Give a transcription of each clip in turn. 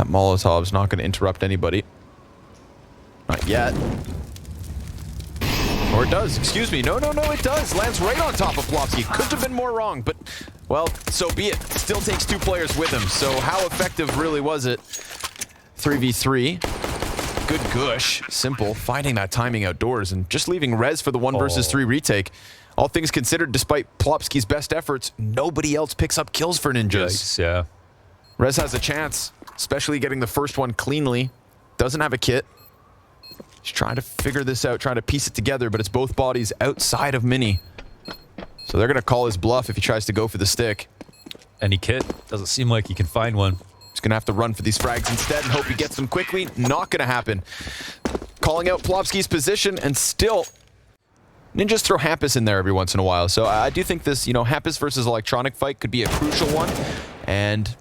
That Molotov's not going to interrupt anybody. Not yet. Or it does, excuse me. No, it does. Lands right on top of Plopsky. Couldn't have been more wrong, but, well, so be it. Still takes 2 players with him. So how effective really was it? 3v3. Good gush. Simple. Finding that timing outdoors and just leaving Rez for the 1 versus 3 retake. All things considered, despite Plopsky's best efforts, nobody else picks up kills for Ninjas. Yikes, yeah. Rez has a chance, especially getting the first one cleanly. Doesn't have a kit. He's trying to figure this out, trying to piece it together, but it's both bodies outside of Mini. So they're going to call his bluff if he tries to go for the stick. Any kit? Doesn't seem like he can find one. He's going to have to run for these frags instead and hope he gets them quickly. Not going to happen. Calling out Plopsky's position, and still, Ninjas throw Hampus in there every once in a while. So I do think this, Hampus versus Electronic fight could be a crucial one. And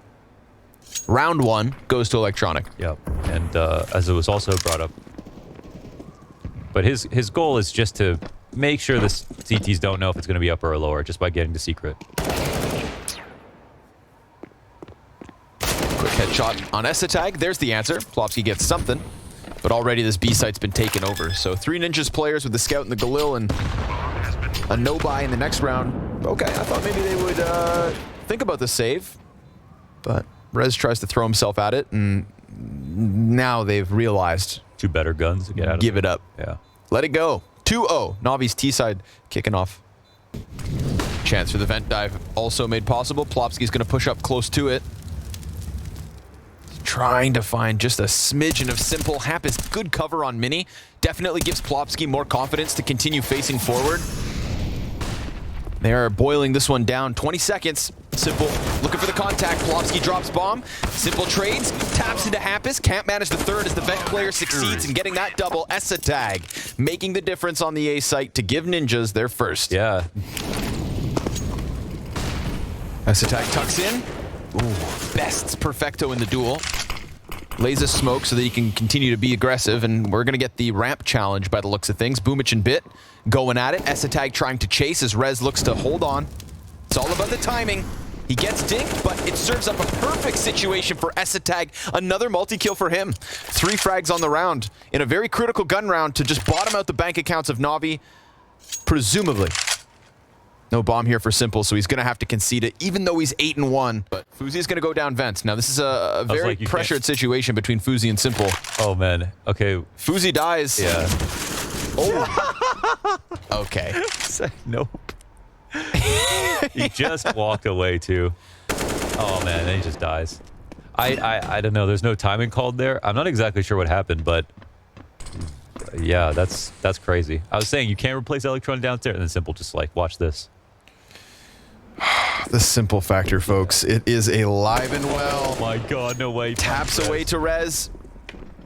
round 1 goes to Electronic. Yep. And as it was also brought up, but his goal is just to make sure the CTs don't know if it's going to be upper or lower just by getting the secret. Quick headshot on Esatag. There's the answer. Plopsky gets something. But already this B site's been taken over. So 3 Ninjas players with the Scout and the Galil and a no-buy in the next round. Okay, I thought maybe they would think about the save. But Rez tries to throw himself at it, and now they've realized 2 better guns to get out of give it up. Yeah. Let it go. 2-0. Navi's T-side kicking off. Chance for the vent dive also made possible. Plopsky's going to push up close to it. Trying to find just a smidgen of simple. Hampus, good cover on Mini. Definitely gives Plopsky more confidence to continue facing forward. They are boiling this one down. 20 seconds. Simple looking for the contact. Plopsky drops bomb. Simple trades. Taps into Hampus. Can't manage the third as the vent player succeeds in getting that double. Esatag making the difference on the A site to give Ninjas their first. Yeah. Esatag tucks in. Ooh, Best's perfecto in the duel. Lays a smoke so that he can continue to be aggressive, and we're going to get the ramp challenge by the looks of things. Boomich and Bit going at it. Esatag trying to chase as Rez looks to hold on. It's all about the timing. He gets dinked, but it serves up a perfect situation for Esatag. Another multi-kill for him. 3 frags on the round in a very critical gun round to just bottom out the bank accounts of Navi, presumably. No bomb here for Simple, so he's going to have to concede it, even though he's 8-1. But Fuzi's going to go down vents. Now, this is a very pressured situation between Fuzi and Simple. Oh, man. Okay. Fuzi dies. Yeah. Oh. Okay. Nope. He just walked away, too. Oh, man. Then he just dies. I don't know. There's no timing called there. I'm not exactly sure what happened, but yeah, that's crazy. I was saying you can't replace Electron downstairs, and then Simple just like, watch this. The Simple factor, folks. It is alive and well. Oh my god, no way. Taps away to Rez.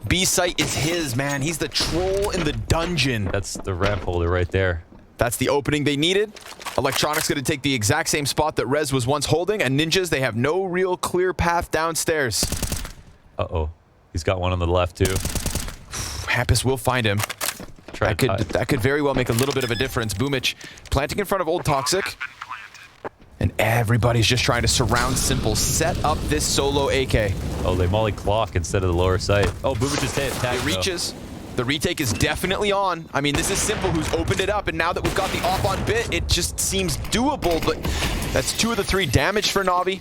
B site is his, man. He's the troll in the dungeon. That's the ramp holder right there. That's the opening they needed. Electronic's going to take the exact same spot that Rez was once holding, and Ninjas, they have no real clear path downstairs. Uh-oh. He's got one on the left, too. Hampus will find him. That could very well make a little bit of a difference. Boomich planting in front of Old Toxic. And everybody's just trying to surround Simple, set up this solo AK. Oh, they molly clock instead of the lower sight. Oh, Boomich just hit. It reaches. The retake is definitely on. I mean, this is Simple who's opened it up, and now that we've got the off on Bit, it just seems doable, but that's 2 of the 3 damage for Navi.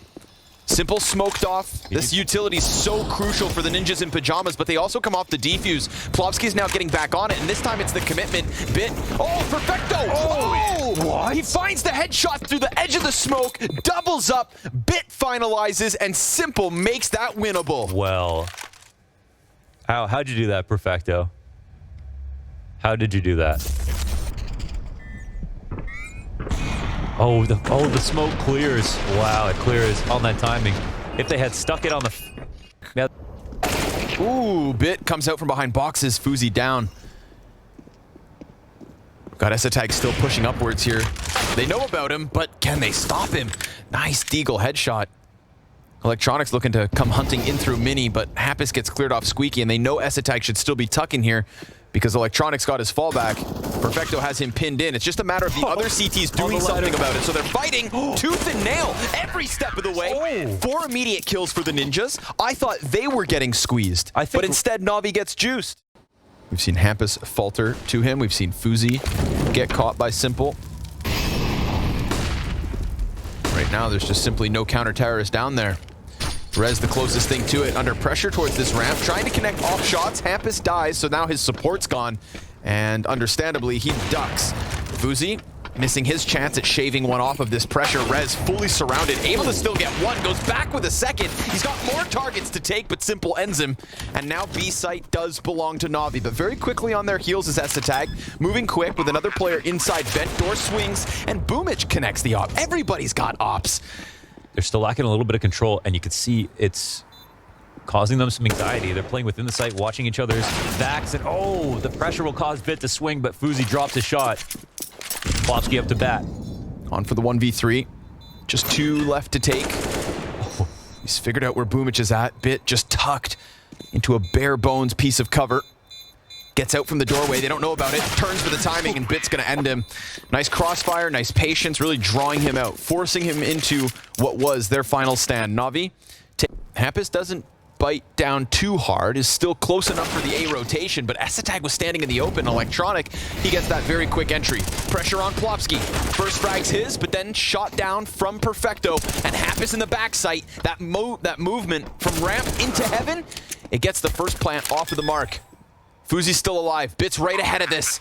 Simple smoked off. This utility's so crucial for the Ninjas in Pyjamas, but they also come off the defuse. Plopsky's now getting back on it, and this time it's the commitment. Bit. Oh, perfecto! Oh! What? He finds the headshot through the edge of the smoke, doubles up, Bit finalizes, and Simple makes that winnable. Well, how'd you do that, perfecto? How did you do that? Oh, the smoke clears. Wow, it clears on that timing. If they had stuck it on the... Ooh, Bit comes out from behind boxes. Fuzi down. Got Esatag still pushing upwards here. They know about him, but can they stop him? Nice Deagle headshot. Electronics looking to come hunting in through Mini, but Hampus gets cleared off Squeaky, and they know Esatag should still be tucking here. because Electronics got his fallback. Perfecto has him pinned in. It's just a matter of the other CTs doing something about it. So they're fighting tooth and nail every step of the way. 4 immediate kills for the Ninjas. I thought they were getting squeezed, but instead Navi gets juiced. We've seen Hampus falter to him. We've seen Fuzi get caught by Simple. Right now, there's just simply no counter-terrorist down there. Rez the closest thing to it, under pressure towards this ramp, trying to connect off shots. Hampus dies, so now his support's gone. And understandably, he ducks. Fuzi missing his chance at shaving one off of this pressure. Rez fully surrounded, able to still get one, goes back with a second. He's got more targets to take, but Simple ends him. And now B site does belong to Navi, but very quickly on their heels is Esatag, moving quick with another player inside vent, door swings, and Boomich connects the op. Everybody's got ops. They're still lacking a little bit of control, and you can see it's causing them some anxiety. They're playing within the site, watching each other's backs, and oh, the pressure will cause Bit to swing, but Fuzi drops a shot. Plopsky up to bat. On for the 1v3. Just 2 left to take. Oh, he's figured out where Boomich is at. Bit just tucked into a bare bones piece of cover. Gets out from the doorway. They don't know about it. Turns for the timing, and Bit's going to end him. Nice crossfire, nice patience, really drawing him out, forcing him into what was their final stand. Navi, Hampus doesn't bite down too hard, is still close enough for the A rotation, but Esatag was standing in the open. Electronic, he gets that very quick entry. Pressure on Plopsky. First frag's his, but then shot down from Perfecto, and Hampus in the back site. That movement from ramp into heaven, it gets the first plant off of the mark. Fuzi's still alive. Bit's right ahead of this.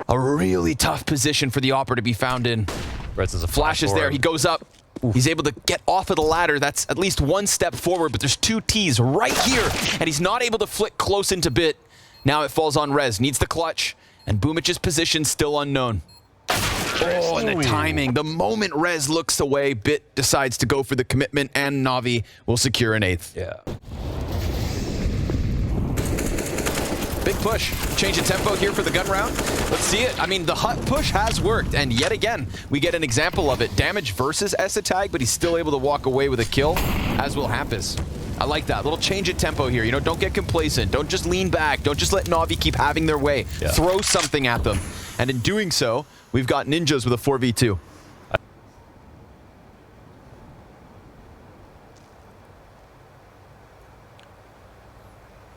A really tough position for the Opera to be found in. Flash is there. He goes up. He's able to get off of the ladder. That's at least 1 step forward, but there's 2 Ts right here, and he's not able to flick close into Bit. Now it falls on Rez. Needs the clutch, and Boomich's position still unknown. Oh, and the timing. The moment Rez looks away, Bit decides to go for the commitment, and Navi will secure an 8th. Yeah. Big push. Change in tempo here for the gun round. Let's see it. I mean, the hut push has worked, and yet again, we get an example of it. Damage versus Esatag, but he's still able to walk away with a kill, as will Hampus. I like that. Little change in tempo here. You know, don't get complacent. Don't just lean back. Don't just let Navi keep having their way. Yeah. Throw something at them. And in doing so, we've got Ninjas with a 4v2.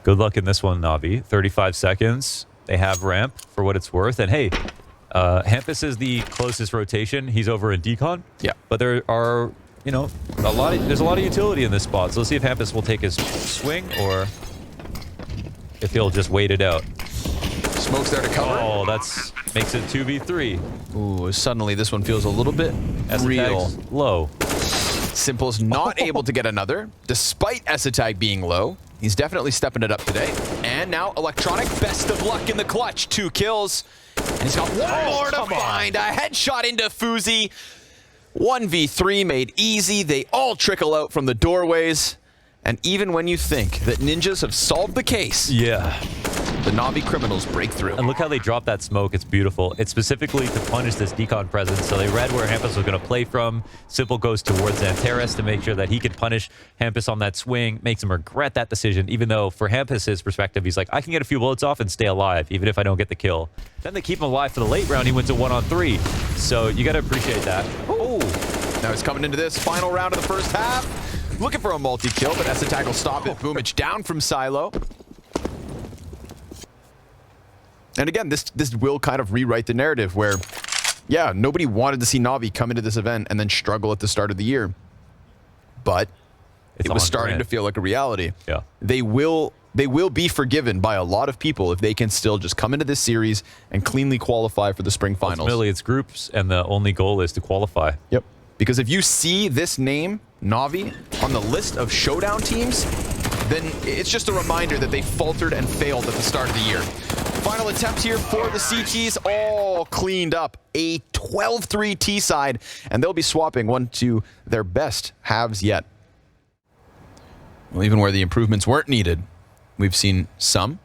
Good luck in this one, Navi. 35 seconds. They have ramp for what it's worth. And hey, Hampus is the closest rotation. He's over in decon. Yeah. But there are, you know, there's a lot of utility in this spot. So let's see if Hampus will take his swing or if he'll just wait it out. Smoke's there to cover. Oh, that's makes it 2v3. Ooh, suddenly this one feels a little bit real. Low. Simple's not able to get another, despite Esatag being low. He's definitely stepping it up today. And now Electronic, best of luck in the clutch. 2 kills. And he's got one more to find. A headshot into Fuzi. 1v3 made easy. They all trickle out from the doorways. And even when you think that Ninjas have solved the case, yeah, the Navi criminals break through. And look how they drop that smoke. It's beautiful. It's specifically to punish this decon presence. So they read where Hampus was going to play from. Simple goes towards Xanteris to make sure that he could punish Hampus on that swing. Makes him regret that decision, even though for Hampus's perspective, he's like, I can get a few bullets off and stay alive, even if I don't get the kill. Then they keep him alive for the late round. He went to 1-on-3. So you got to appreciate that. Oh, now he's coming into this final round of the first half. Looking for a multi-kill, but Esatag will stop it. Boomich down from Silo. And again, this will kind of rewrite the narrative where, yeah, nobody wanted to see Navi come into this event and then struggle at the start of the year. But it was starting to feel like a reality. Yeah. They will be forgiven by a lot of people if they can still just come into this series and cleanly qualify for the spring finals. Ultimately, it's groups, and the only goal is to qualify. Yep. Because if you see this name, Navi, on the list of Showdown teams, then it's just a reminder that they faltered and failed at the start of the year. Final attempt here for the CTs, all cleaned up. A 12-3 T side, and they'll be swapping one to their best halves yet. Well, even where the improvements weren't needed, we've seen some.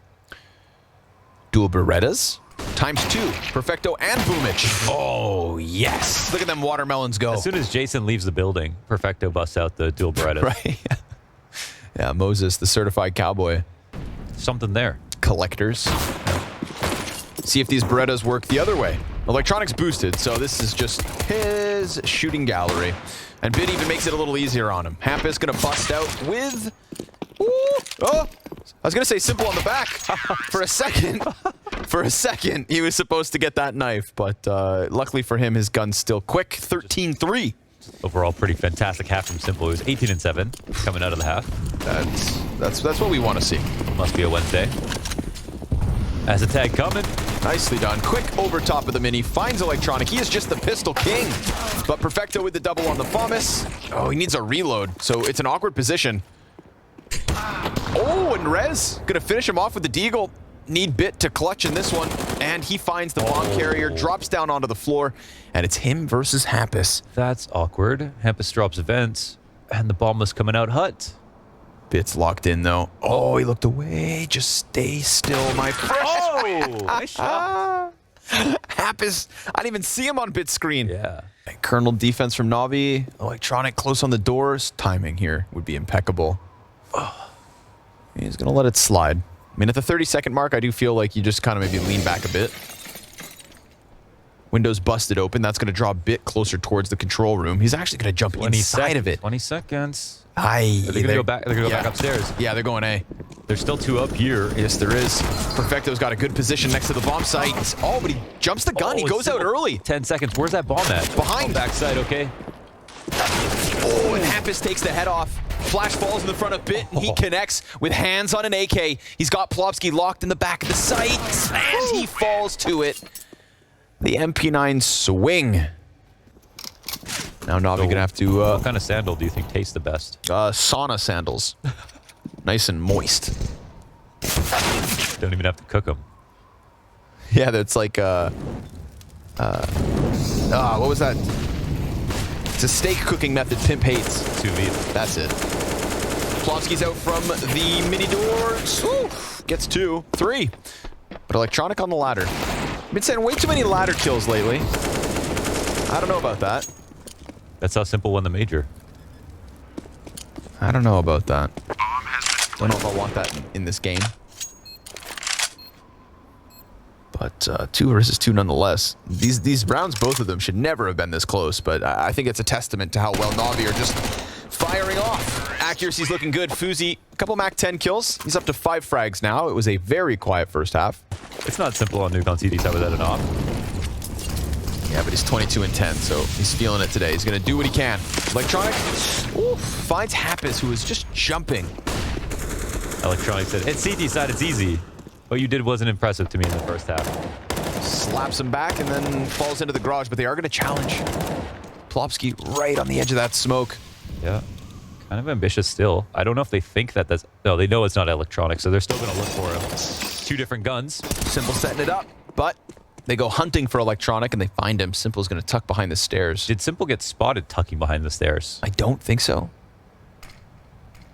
Dual Berettas, ×2, Perfecto and Boomich. Oh, yes. Look at them watermelons go. As soon as Jason leaves the building, Perfecto busts out the dual Berettas. Right. Yeah, Moses, the certified cowboy. Something there. Collectors. See if these Berettas work the other way. Electronics boosted, so this is just his shooting gallery. And Bit even makes it a little easier on him. Hampus gonna bust out with... Ooh, oh! I was gonna say Simple on the back. For a second, he was supposed to get that knife, but luckily for him, his gun's still quick. 13-3. Overall, pretty fantastic half from Simple. It was 18-7 coming out of the half. That's what we want to see. Must be a Wednesday. As a tag coming. Nicely done. Quick over top of the mini. Finds Electronic. He is just the pistol king. But Perfecto with the double on the FAMAS. Oh, he needs a reload. So it's an awkward position. Oh, and Rez gonna finish him off with the deagle. Need Bit to clutch in this one. And he finds the bomb carrier, drops down onto the floor, and it's him versus Hampus. That's awkward. Hampus drops events, and the bomb was coming out hut. Bit's locked in, though. Oh, he looked away. Just stay still, my friend. Oh, nice shot. Hampus, I didn't even see him on Bit's screen. Yeah. Colonel defense from Navi. Electronic close on the doors. Timing here would be impeccable. Oh, he's going to let it slide. I mean, at the 30-second mark, I do feel like you just kind of maybe lean back a bit. Windows busted open. That's going to draw Bit closer towards the control room. He's actually going to jump inside of it. 20 seconds. Aye. They're going to go back. They're going to go back upstairs. Yeah, they're going A. There's still two up here. Yes, there is. Perfecto's got a good position next to the bomb site. Oh, but he jumps the gun. He goes out early. 10 seconds. Where's that bomb at? Behind. Backside, okay. Oh, and Hampus takes the head off. Flash falls in the front of Bit, and he connects with hands on an AK. He's got Plopsky locked in the back of the site, and he falls to it. The MP9 swing. Now Navi gonna have to... what kind of sandal do you think tastes the best? Sauna sandals. Nice and moist. Don't even have to cook them. Yeah, that's like... what was that? It's a steak cooking method Pimp hates. Sous vide. That's it. Plopsky's out from the mini doors. Ooh, gets 2, 3. But Electronic on the ladder. Been saying way too many ladder kills lately. I don't know about that. That's how Simple won the major. I don't know about that. Don't know if I want that in this game. But 2 versus 2 nonetheless. These rounds, both of them, should never have been this close, but I think it's a testament to how well Navi are just firing off. Accuracy's looking good. Fuzi, a couple Mac 10 kills. He's up to 5 frags now. It was a very quiet first half. It's not Simple on Nuke on CD side without an off. Yeah, but he's 22 and 10, so he's feeling it today. He's going to do what he can. Electronic finds Hampus, who is just jumping. Electronic said, at CD side, it's easy. What you did wasn't impressive to me in the first half. Slaps him back and then falls into the garage, but they are going to challenge. Plopsky right on the edge of that smoke. Yeah. Kind of ambitious still. I don't know if they think that that's... No, they know it's not Electronic, so they're still going to look for him. 2 different guns. Simple setting it up, but they go hunting for Electronic and they find him. Simple's going to tuck behind the stairs. Did Simple get spotted tucking behind the stairs? I don't think so.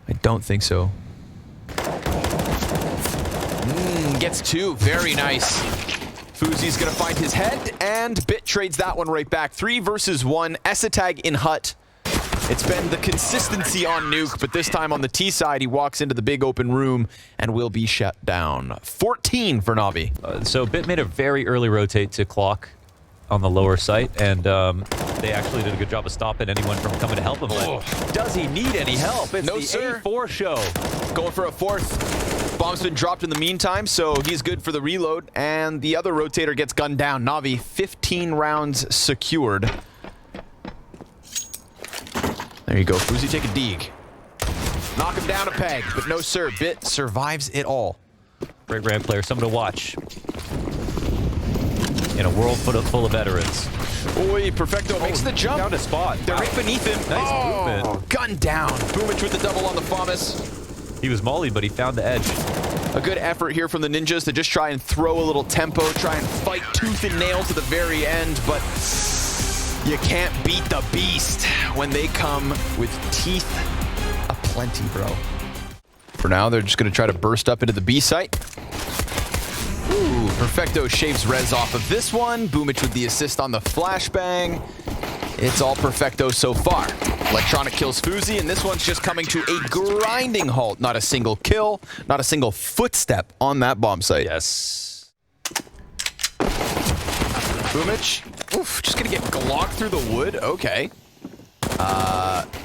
I don't think so. Gets 2. Very nice. Fuzi's going to find his head, and Bit trades that one right back. 3 versus 1. Esatag in hut. It's been the consistency on Nuke, but this time on the T side, he walks into the big open room and will be shut down. 14 for Navi. So Bit made a very early rotate to clock on the lower site, and they actually did a good job of stopping anyone from coming to help him. But does he need any help? It's No, the sir. A4 show. Going for a 4th. Bomb's been dropped in the meantime, so he's good for the reload, and the other rotator gets gunned down. Navi, 15 rounds secured. There you go. Fuzi, take a deeg. Knock him down a peg, but no sir. Bit survives it all. Great ramp player, someone to watch. In a world full of veterans. Oi, Perfecto makes the jump. Found a spot. They're right beneath him. Nice movement. Gun down. Boomich with the double on the FAMAS. He was molly, but he found the edge. A good effort here from the Ninjas to just try and throw a little tempo, try and fight tooth and nail to the very end, but you can't beat the beast when they come with teeth aplenty, bro. For now, they're just going to try to burst up into the B site. Ooh, Perfecto shaves Rez off of this one. Boomich with the assist on the flashbang. It's all Perfecto so far. Electronic kills Fuzi, and this one's just coming to a grinding halt. Not a single kill, not a single footstep on that bomb site. Yes. Boomich, oof, just gonna get Glock through the wood. Okay.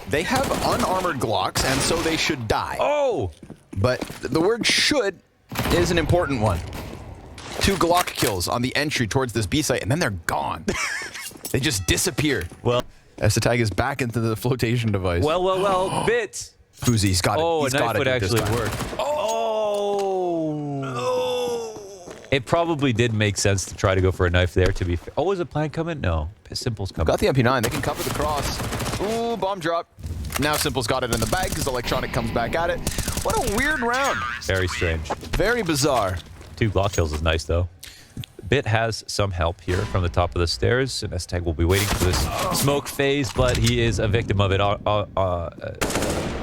They have unarmored Glocks, and so they should die. Oh! But the word should is an important one. 2 Glock kills on the entry towards this B site, and then they're gone. They just disappear. Well, Esatag is back into the flotation device. well, Bit. Fuzi's got it. Oh, He's a knife got would it this actually time. work. Oh! It probably did make sense to try to go for a knife there, to be fair. Oh, is a plan coming? No. Simple's coming. Got the MP9. They can cover the cross. Ooh, bomb drop. Now Simple's got it in the bag because Electronic comes back at it. What a weird round. Very strange. Very bizarre. 2 Glock kills is nice, though. Bit has some help here from the top of the stairs, and Esatag will be waiting for this smoke phase, but he is a victim of it,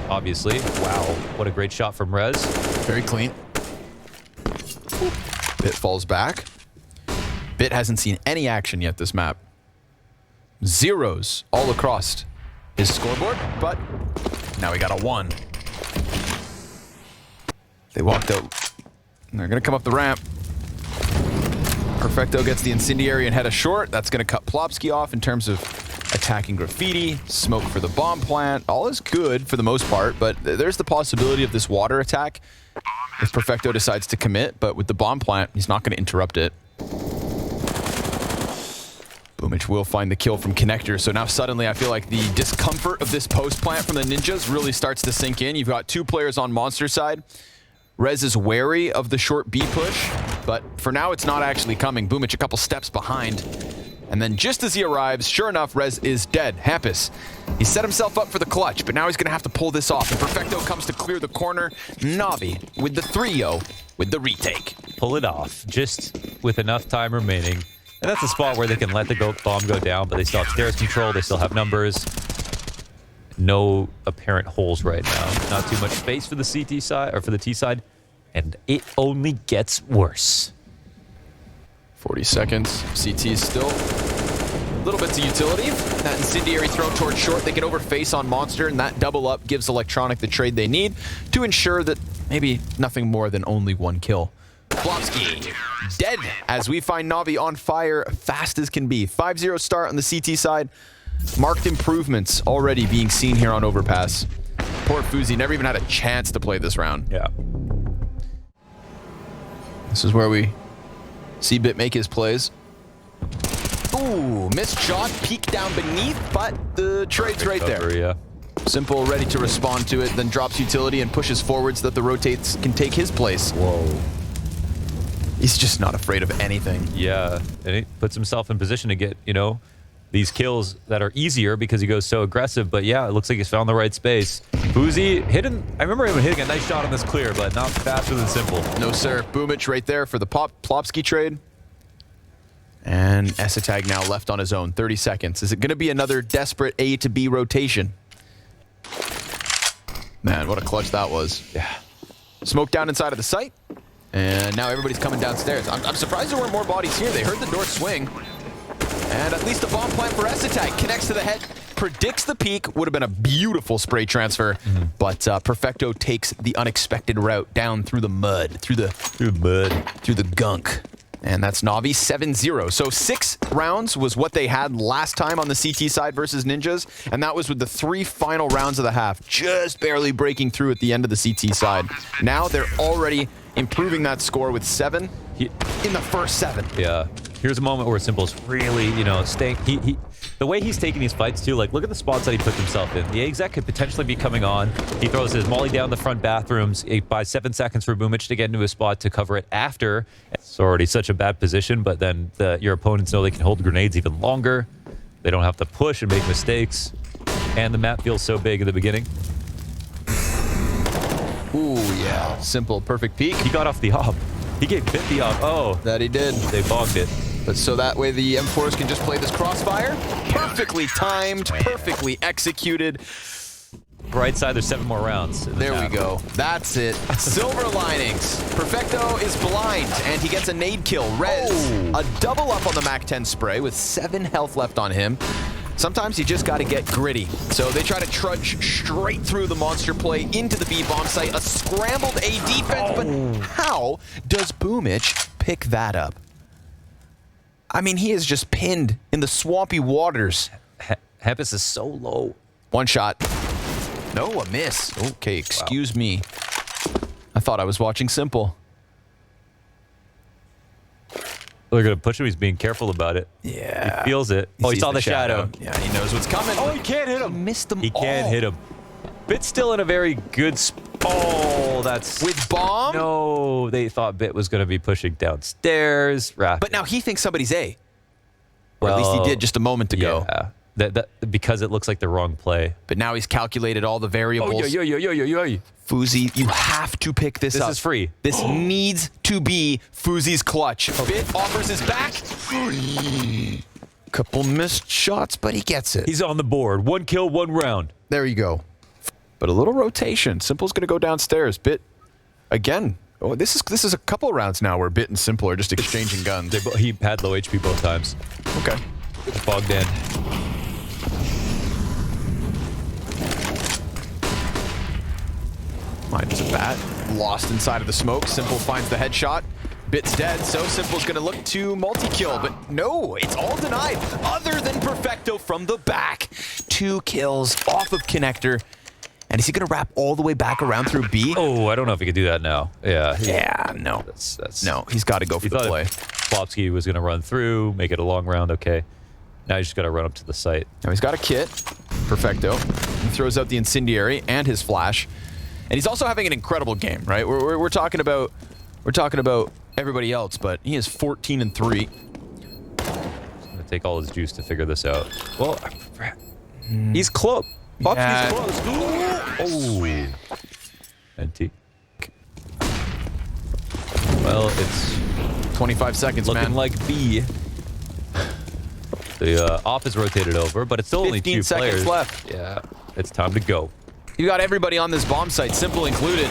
obviously. Wow, what a great shot from Rez. Very clean. Bit falls back. Bit hasn't seen any action yet this map. Zeros all across his scoreboard, but now we got a 1. They walked out. And they're going to come up the ramp. Perfecto gets the incendiary and head a short. That's going to cut Plopsky off in terms of attacking Graffiti. Smoke for the bomb plant. All is good for the most part, but there's the possibility of this water attack if Perfecto decides to commit, but with the bomb plant, he's not going to interrupt it. Boomich will find the kill from Connector, so now suddenly I feel like the discomfort of this post plant from the Ninjas really starts to sink in. You've got 2 players on Monster side. Rez is wary of the short B push, but for now it's not actually coming. Boomich a couple steps behind. And then just as he arrives, sure enough, Rez is dead. Hampus, he set himself up for the clutch, but now he's going to have to pull this off. And Perfecto comes to clear the corner. Navi with the 3-0 with the retake. Pull it off, just with enough time remaining. And that's a spot where they can let the bomb go down, but they still have stairs control, they still have numbers. No apparent holes right now. Not too much space for the CT side, or for the T side. And it only gets worse. 40 seconds. CT still little bits of utility. That incendiary thrown towards short. They get over face on Monster, and that double up gives Electronic the trade they need to ensure that maybe nothing more than only 1 kill. Plopsky dead as we find Navi on fire fast as can be. 5-0 start on the CT side. Marked improvements already being seen here on Overpass. Poor Fuzi never even had a chance to play this round. Yeah. This is where we see Bit make his plays. Ooh, missed shot, peek down beneath, but the trade's right there. Yeah. Simple, ready to respond to it, then drops utility and pushes forward so that the rotates can take his place. Whoa. He's just not afraid of anything. Yeah, and he puts himself in position to get, you know, these kills that are easier because he goes so aggressive. But yeah, it looks like he's found the right space. Fuzi hitting, I remember him hitting a nice shot on this clear, but not faster than Simple. No, sir. Boomich right there for the Plopsky trade. And Esatag now left on his own. 30 seconds. Is it going to be another desperate A to B rotation? Man, what a clutch that was. Yeah. Smoke down inside of the site. And now everybody's coming downstairs. I'm surprised there weren't more bodies here. They heard the door swing. And at least a bomb plant for Esatag. Connects to the head. Predicts the peak. Would have been a beautiful spray transfer. But Perfecto takes the unexpected route down through the mud. Through the gunk. And that's Navi 7-0. So 6 rounds was what they had last time on the CT side versus Ninjas. And that was with the 3 final rounds of the half. Just barely breaking through at the end of the CT side. Now they're already improving that score with 7 in the first 7. Yeah. Here's a moment where Simple's really, you know, staying. The way he's taking these fights too, like look at the spots that he puts himself in. The exec could potentially be coming on. He throws his molly down the front bathrooms. He buys 7 seconds for Boomich to get into a spot to cover it after. It's already such a bad position, but then your opponents know they can hold grenades even longer. They don't have to push and make mistakes. And the map feels so big in the beginning. Ooh, yeah. Simple, perfect peek. He got off the op. He gave Bit the op. Oh, that he did. They bogged it. But so that way the M4s can just play this crossfire. Perfectly timed, perfectly executed. Bright side, there's 7 more rounds. There we go. That's it. Silver linings. Perfecto is blind, and he gets a nade kill. Rez, a double up on the MAC-10 spray with 7 health left on him. Sometimes you just got to get gritty. So they try to trudge straight through the monster play into the B bomb site. A scrambled A defense, but how does Boomich pick that up? I mean, he is just pinned in the swampy waters. Hampus is so low. One shot. No, a miss. Okay, excuse me. I thought I was watching Simple. They're going to push him. He's being careful about it. Yeah. He feels it. Oh, he saw the shadow. Yeah, he knows what's coming. Oh, he can't hit him. He missed them He all. can't hit him. Bit's still in a very good Oh, that's... With bomb? No, they thought Bit was going to be pushing downstairs. But now he thinks somebody's A. Or at least he did just a moment ago. Yeah. Because it looks like the wrong play. But now he's calculated all the variables. Oh, yeah. Fuzi, you have to pick this up. This is free. This needs to be Fuzi's clutch. Bit offers his back. Couple missed shots, but he gets it. He's on the board. 1 kill, 1 round. There you go. But a little rotation. Simple's going to go downstairs. Bit, again. Oh, this is a couple rounds now where Bit and Simple are just exchanging guns. He had low HP both times. Okay. Bogged in. Finds a bat. Lost inside of the smoke. Simple finds the headshot. Bit's dead, so Simple's going to look to multi-kill, but no, it's all denied. Other than Perfecto from the back. 2 kills off of Connector. And is he going to wrap all the way back around through B? Oh, I don't know if he could do that now. Yeah. Yeah, no. No, he's got to go for the play. Flopsky was going to run through, make it a long round, okay. Now he's just got to run up to the site. Now he's got a kit. Perfecto. He throws out the incendiary and his flash. And he's also having an incredible game, right? We're talking about everybody else, but he is 14-3. He's gonna take all his juice to figure this out. Well, he's close. Yeah. Flopsky's close. Oh, NT. Well, it's 25 seconds, looking man. like B. The off is rotated over, but it's still only 2 15 players seconds left. Yeah, it's time to go. You got everybody on this bomb site, Simple included.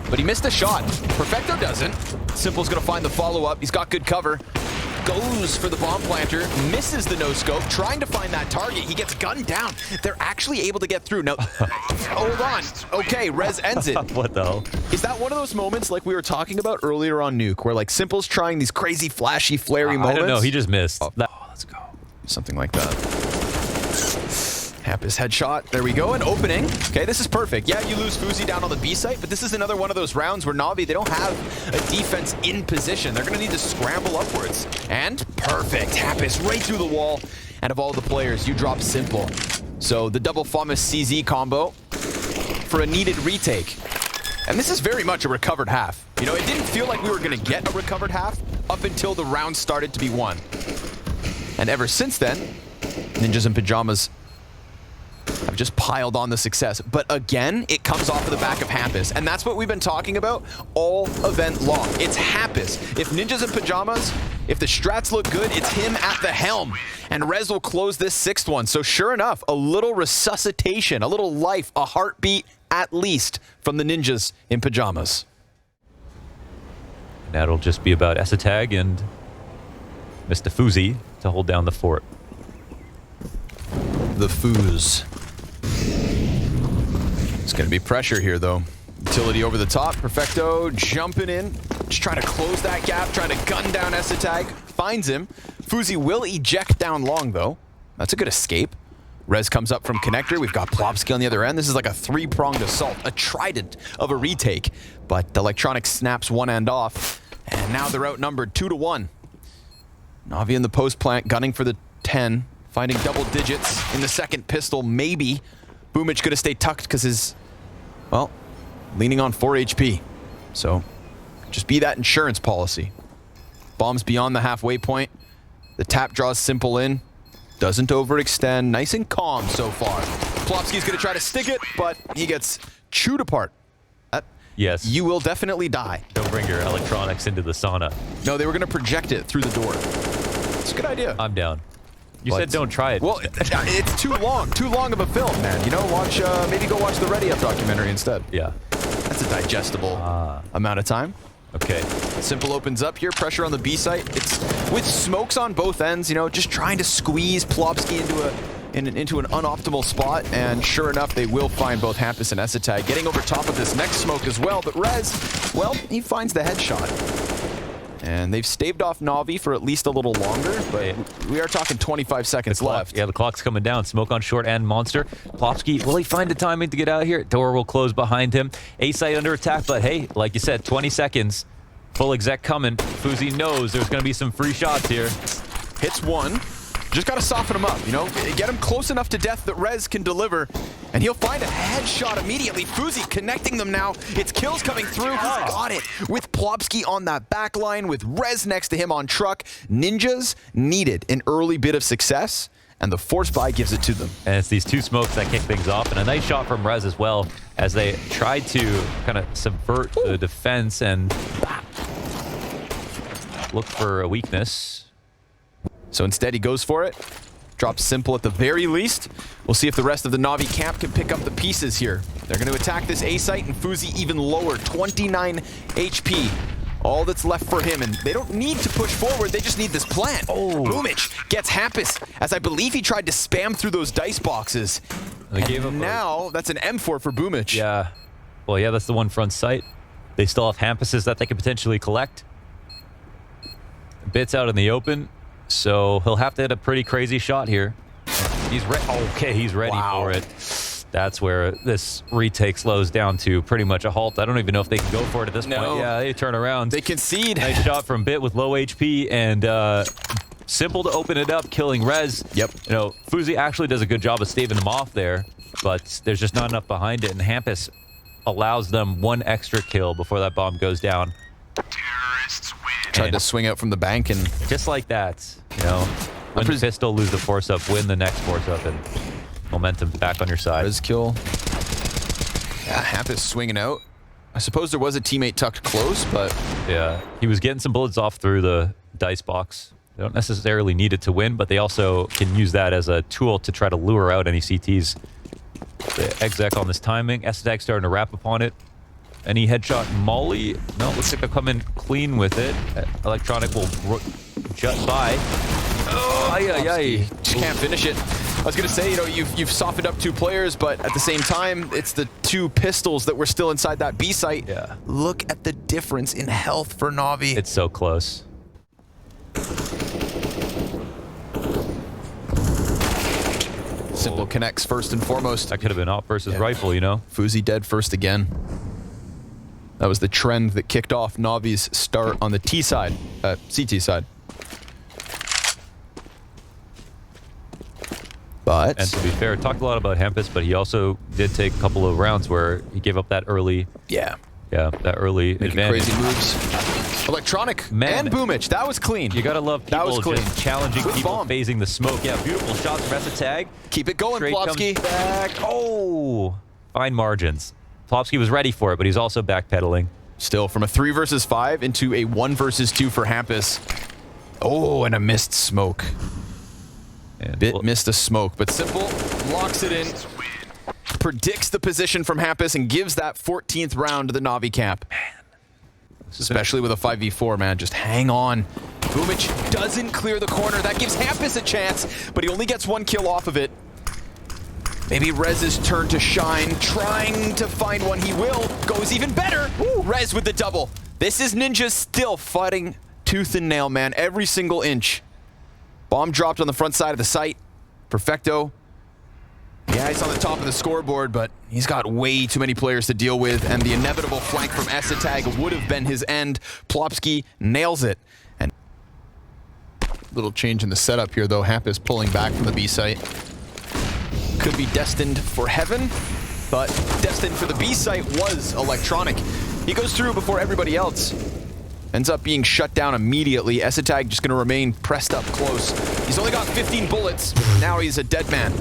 But he missed a shot. Perfecto doesn't. Simple's going to find the follow-up. He's got good cover. Goes for the bomb planter. Misses the no-scope. Trying to find that target. He gets gunned down. They're actually able to get through. Now, hold on. Okay, Rez ends it. What the hell? Is that one of those moments like we were talking about earlier on Nuke, where like Simple's trying these crazy, flashy, flary moments? I don't know. He just missed. Oh, let's go. Something like that. Hampus headshot. There we go. An opening. Okay, this is perfect. Yeah, you lose Fuzi down on the B site, but this is another one of those rounds where Navi, they don't have a defense in position. They're going to need to scramble upwards. And perfect. Hampus right through the wall. And of all the players, you drop Simple. So the double famous CZ combo for a needed retake. And this is very much a recovered half. You know, it didn't feel like we were going to get a recovered half up until the round started to be won. And ever since then, Ninjas and Pyjamas have just piled on the success. But again, it comes off of the back of Hampus. And that's what we've been talking about all event long. It's Hampus. If Ninjas and Pyjamas, if the strats look good, it's him at the helm. And Rez will close this 6th one. So sure enough, a little resuscitation, a little life, a heartbeat at least from the Ninjas in Pyjamas. That'll just be about Esatag and Mr. Fuzi to hold down the fort. The Foos. It's going to be pressure here, though. Utility over the top. Perfecto jumping in. Just trying to close that gap. Trying to gun down Esatag. Finds him. Fuzi will eject down long, though. That's a good escape. Rez comes up from connector. We've got Plopsky on the other end. This is like a 3-pronged assault. A trident of a retake. But Electronic snaps one end off. And now they're outnumbered 2-1. Navi in the post plant, gunning for the 10. Finding double digits in the second pistol, maybe. Boomich gonna stay tucked because his, well, leaning on 4 HP. So, just be that insurance policy. Bombs beyond the halfway point. The tap draws Simple in. Doesn't overextend. Nice and calm so far. Plopsky's gonna try to stick it, but he gets chewed apart. Yes. You will definitely die. Don't bring your electronics into the sauna. No, they were gonna project it through the door. It's a good idea. I'm down. You said don't try it. Well, it's too long of a film, man. You know, watch, maybe go watch the Ready Up documentary instead. Yeah. That's a digestible amount of time. Okay. Simple opens up here, pressure on the B site. It's with smokes on both ends, you know, just trying to squeeze Plopsky into an unoptimal spot, and sure enough, they will find both Hampus and Esatag getting over top of this next smoke as well, but Rez, well, he finds the headshot. And they've staved off Navi for at least a little longer, but we are talking 25 seconds left. Yeah, the clock's coming down. Smoke on short and monster. Plopsky, will he find the timing to get out of here? Door will close behind him. A-site under attack, but hey, like you said, 20 seconds. Full exec coming. Fuzi knows there's going to be some free shots here. Hits one. Just got to soften him up, you know? Get him close enough to death that Rez can deliver, and he'll find a headshot immediately. Fuzi connecting them now. It's kills coming through. He's got it. With Plopsky on that back line, with Rez next to him on truck. Ninjas needed an early bit of success, and the force buy gives it to them. And it's these two smokes that kick things off, and a nice shot from Rez as well, as they tried to kind of subvert the defense and look for a weakness. So instead, he goes for it. Drops Simple at the very least. We'll see if the rest of the Navi camp can pick up the pieces here. They're going to attack this A-site, and Fuzi even lower, 29 HP. All that's left for him, and they don't need to push forward, they just need this plant. Oh, Boomich gets Hampus, as I believe he tried to spam through those dice boxes. And now, that's an M4 for Boomich. Yeah. Well, yeah, that's the one front sight. They still have Hampuses that they could potentially collect. Bits out in the open. So he'll have to hit a pretty crazy shot here. He's ready. Okay, he's ready for it. That's where this retake slows down to pretty much a halt. I don't even know if they can go for it at this point. Yeah, they turn around. They concede. Nice shot from Bit with low HP and Simple to open it up, killing Rez. Yep. You know, Fuzi actually does a good job of staving them off there, but there's just not enough behind it, and Hampus allows them one extra kill before that bomb goes down. Terrorists win. Tried to swing out from the bank, and just like that, you know, win the pistol, lose the force up, win the next force up, and momentum's back on your side. Rez kill. Yeah, Hampus swinging out. I suppose there was a teammate tucked close, but yeah, he was getting some bullets off through the dice box. They don't necessarily need it to win, but they also can use that as a tool to try to lure out any CTs. The exec on this timing. S-Attack starting to wrap upon it. Any headshot molly? No, looks like they'll come in clean with it. Electronic will jut by. Oh, ay. Just can't finish it. I was going to say, you know, you've softened up two players, but at the same time, it's the two pistols that were still inside that B site. Yeah. Look at the difference in health for Navi. It's so close. Simple connects first and foremost. That could have been op versus rifle, you know? Fuzi dead first again. That was the trend that kicked off Navi's start on the T side, CT side. But, and to be fair, talked a lot about Hampus, but he also did take a couple of rounds where he gave up that early, that early advantage. Crazy moves. Electronic and Boomich, that was clean. You gotta love people just challenging people, phasing the smoke. Yeah, beautiful shots from Tag. Keep it going, Plopsky. Back. Oh, fine margins. Plopsky was ready for it, but he's also backpedaling. Still, from a 3 versus 5 into a 1 versus 2 for Hampus. Oh, and a missed smoke. And Bit missed a smoke, but Simple locks it in, predicts the position from Hampus, and gives that 14th round to the Navi camp. Man. Especially with a 5v4, man. Just hang on. Boomich doesn't clear the corner. That gives Hampus a chance, but he only gets 1 kill off of it. Maybe Rez's turn to shine, trying to find one. He will. Goes even better. Woo, Rez with the double. This is Ninja still fighting tooth and nail, man. Every single inch. Bomb dropped on the front side of the site. Perfecto. Yeah, he's on the top of the scoreboard, but he's got way too many players to deal with, and the inevitable flank from S-Attack would have been his end. Plopsky nails it. And little change in the setup here, though. Hampus pulling back from the B site. Could be destined for heaven, but destined for the B site was Electronic. He goes through before everybody else. Ends up being shut down immediately. S-Attack just going to remain pressed up close. He's only got 15 bullets. Now he's a dead man.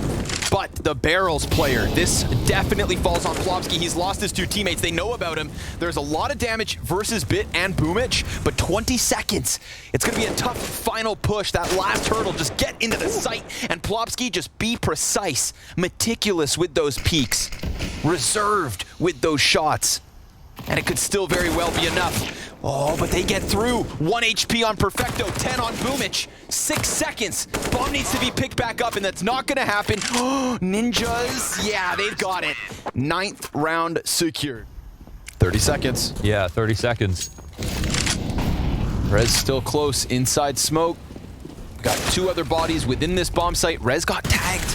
But the barrels player, this definitely falls on Plopsky. He's lost his 2 teammates. They know about him. There's a lot of damage versus Bit and Boomich, but 20 seconds. It's going to be a tough final push. That last hurdle, just get into the sight. And Plopsky, just be precise, meticulous with those peaks, reserved with those shots. And it could still very well be enough. Oh, but they get through. 1 HP on Perfecto, 10 on Boomich. 6 seconds. Bomb needs to be picked back up, and that's not going to happen. Ninjas, yeah, they've got it. 9th round secured. 30 seconds. Yeah, 30 seconds. Rez still close inside smoke. Got two other bodies within this bomb site. Rez got tagged.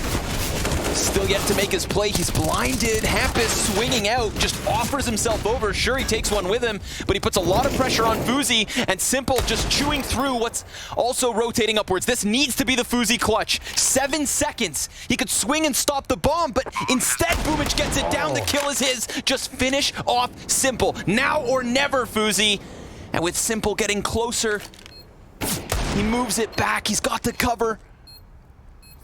Still yet to make his play. He's blinded. Hampus swinging out, just offers himself over. Sure, he takes one with him, but he puts a lot of pressure on Fuzi, and Simple just chewing through what's also rotating upwards. This needs to be the Fuzi clutch. 7 seconds. He could swing and stop the bomb, but instead Boomich gets it down. The kill is his. Just finish off Simple. Now or never, Fuzi. And with Simple getting closer, he moves it back. He's got the cover.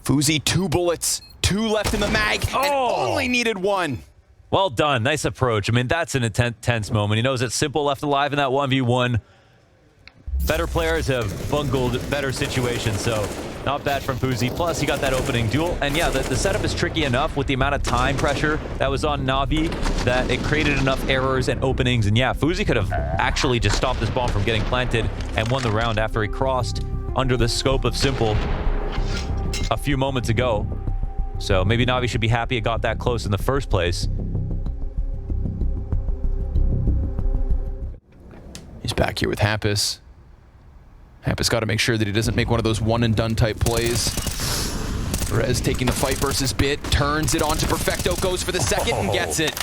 Fuzi, 2 bullets. 2 left in the mag, and only needed 1. Well done. Nice approach. I mean, that's an intense moment. He knows that Simple left alive in that 1v1. Better players have bungled better situations, so not bad from Fuzi. Plus, he got that opening duel. And yeah, the setup is tricky enough with the amount of time pressure that was on Navi that it created enough errors and openings. And yeah, Fuzi could have actually just stopped this bomb from getting planted and won the round after he crossed under the scope of Simple a few moments ago. So maybe Navi should be happy it got that close in the first place. He's back here with Hampus. Hampus got to make sure that he doesn't make one of those one-and-done type plays. Rez taking the fight versus Bit, turns it onto Perfecto, goes for the second and gets it.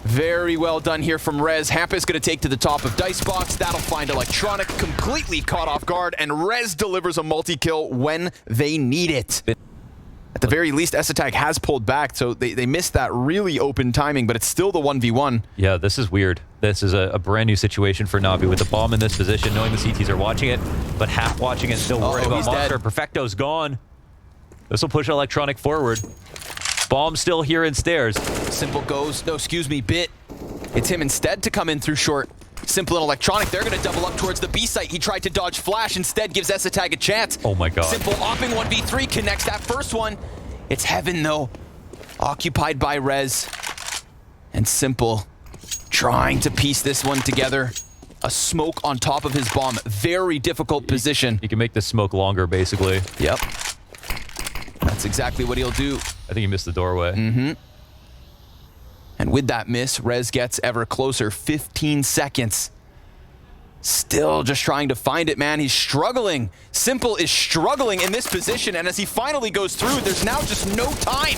Very well done here from Rez. Hampus going to take to the top of Dicebox. That'll find Electronic completely caught off guard, and Rez delivers a multi-kill when they need it. At the very least, S-Attack has pulled back, so they missed that really open timing, but it's still the 1v1. Yeah, this is weird. This is a brand new situation for Navi with the bomb in this position, knowing the CTs are watching it, but half watching it, still worried about Monster. Perfecto's gone. This will push Electronic forward. Bomb still here in stairs. Simple goes, no, excuse me, Bit. It's him instead to come in through short. Simple and Electronic, they're going to double up towards the B site. He tried to dodge flash, instead gives S-Attack a chance. Oh my god. Simple opping 1v3, connects that first one. It's heaven though. Occupied by Rez. And Simple trying to piece this one together. A smoke on top of his bomb. Very difficult position. He can make the smoke longer, basically. Yep. That's exactly what he'll do. I think he missed the doorway. Mm-hmm. And with that miss, Rez gets ever closer. 15 seconds. Still just trying to find it, man. He's struggling. Simple is struggling in this position, and as he finally goes through, there's now just no time.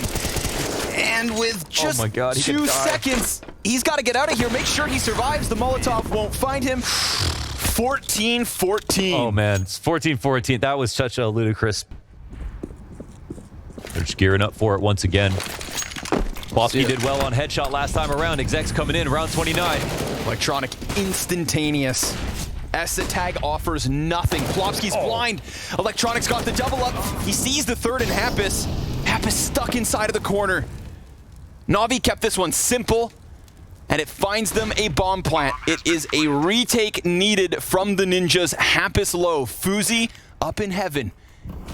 And with just 2 seconds, he's got to get out of here. Make sure he survives. The Molotov won't find him. 14-14. Oh, man. It's 14-14. That was such a ludicrous... They're just gearing up for it once again. Plopsky did well on headshot last time around. Execs coming in, round 29. Electronic instantaneous. S-Attack offers nothing. Plopsky's blind. Electronic's got the double up. He sees the third in Hampus. Hampus stuck inside of the corner. Navi kept this one simple, and it finds them a bomb plant. It is a retake needed from the Ninjas. Hampus low. Fuzi up in heaven.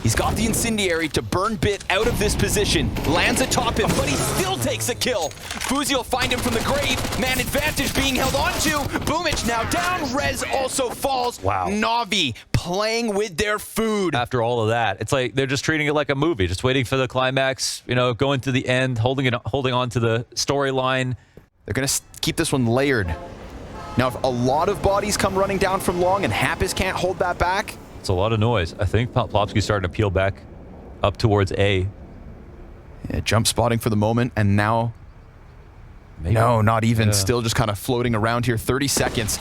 He's got the incendiary to burn Bit out of this position. Lands atop him, but he still takes a kill. Fuzi will find him from the grave. Man advantage being held onto. Boomich now down. Rez also falls. Wow. Navi playing with their food. After all of that, it's like they're just treating it like a movie, just waiting for the climax, you know, going to the end, holding on to the storyline. They're going to keep this one layered. Now, if a lot of bodies come running down from long and Hampus can't hold that back, it's a lot of noise. I think Plopsky's starting to peel back up towards A. Yeah, jump spotting for the moment, and now... Maybe. No, not even. Still just kind of floating around here. 30 seconds.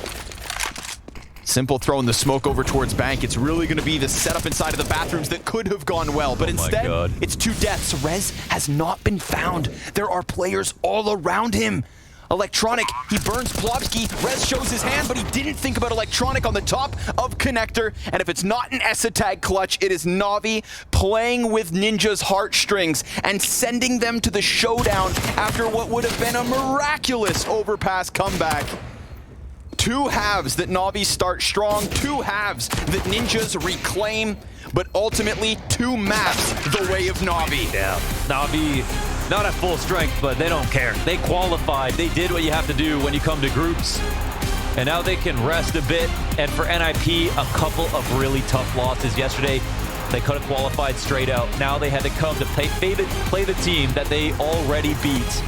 Simple throwing the smoke over towards bank. It's really going to be the setup inside of the bathrooms that could have gone well, but instead, it's 2 deaths. Rez has not been found. There are players all around him. Electronic, he burns Plopsky. Rez shows his hand, but he didn't think about Electronic on the top of Connector. And if it's not an S-Attack clutch, it is Navi playing with Ninja's heartstrings and sending them to the showdown after what would have been a miraculous Overpass comeback. 2 halves that Navi start strong, 2 halves that Ninjas reclaim, but ultimately 2 maps the way of Navi. Yeah, Navi... not at full strength, but they don't care. They qualified. They did what you have to do when you come to groups. And now they can rest a bit. And for NIP, a couple of really tough losses yesterday. They could have qualified straight out. Now they had to come to play the team that they already beat.